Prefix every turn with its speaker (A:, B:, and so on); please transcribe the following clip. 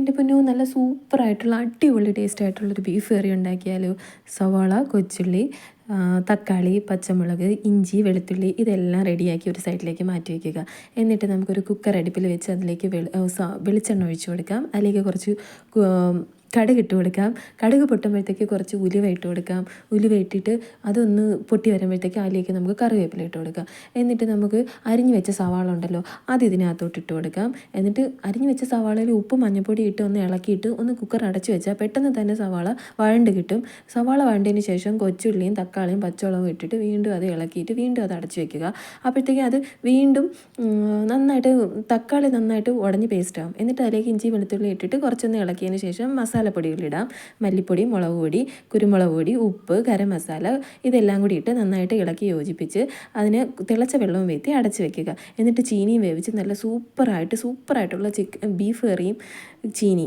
A: എൻ്റെ പൊന്നോ നല്ല സൂപ്പറായിട്ടുള്ള അടിപൊളി ടേസ്റ്റ് ആയിട്ടുള്ളൊരു ബീഫ് കറി ഉണ്ടാക്കിയാലോ. സവാള, കൊച്ചുള്ളി, തക്കാളി, പച്ചമുളക്, ഇഞ്ചി, വെളുത്തുള്ളി ഇതെല്ലാം റെഡിയാക്കി ഒരു സൈഡിലേക്ക് മാറ്റി വയ്ക്കുക. എന്നിട്ട് നമുക്കൊരു കുക്കർ അടുപ്പിൽ വെച്ച് അതിലേക്ക് വെളിച്ചെണ്ണ ഒഴിച്ചു കൊടുക്കാം. അതിലേക്ക് കുറച്ച് കടുക് ഇട്ട് കൊടുക്കാം. കടുക് പൊട്ടുമ്പോഴത്തേക്ക് കുറച്ച് ഉലുവ ഇട്ട് കൊടുക്കാം. ഉലുവ ഇട്ടിട്ട് അതൊന്ന് പൊട്ടി വരുമ്പോഴത്തേക്ക് അതിലേക്ക് നമുക്ക് കറിവേപ്പില ഇട്ട് കൊടുക്കാം. എന്നിട്ട് നമുക്ക് അരിഞ്ഞു വെച്ച സവാള ഉണ്ടല്ലോ അത് ഇതിനകത്തോട്ട് ഇട്ട് കൊടുക്കാം. എന്നിട്ട് അരിഞ്ഞു വെച്ച സവാളയിൽ ഉപ്പ് മഞ്ഞൾപ്പൊടി ഇട്ട് ഒന്ന് ഇളക്കിയിട്ട് ഒന്ന് കുക്കർ അടച്ചു വെച്ചാൽ പെട്ടെന്ന് തന്നെ സവാള വഴണ്ട് കിട്ടും. സവാള വഴണ്ടതിന് ശേഷം കൊച്ചുള്ളിയും തക്കാളിയും പച്ചമുളകും ഇട്ടിട്ട് വീണ്ടും അത് ഇളക്കിയിട്ട് വീണ്ടും അത് അടച്ചു വെക്കുക. അപ്പോഴത്തേക്കും അത് വീണ്ടും നന്നായിട്ട് തക്കാളി നന്നായിട്ട് ഉടഞ്ഞ് പേസ്റ്റാകും. എന്നിട്ട് അതിലേക്ക് ഇഞ്ചി വെളുത്തുള്ളി ഇട്ടിട്ട് കുറച്ചൊന്ന് ഇളക്കിയതിന് ശേഷം മസാലപ്പൊടികളിടാം. മല്ലിപ്പൊടി, മുളക് പൊടി, കുരുമുളക് പൊടി, ഉപ്പ്, ഗരം മസാല ഇതെല്ലാം കൂടി ഇട്ട് നന്നായിട്ട് ഇളക്കി യോജിപ്പിച്ച് അതിന് തിളച്ച വെള്ളവും വീഴ്ത്തി അടച്ച് വെക്കുക. എന്നിട്ട് ചീനിയും വേവിച്ച് നല്ല സൂപ്പറായിട്ടുള്ള ബീഫ് കറിയും ചീനി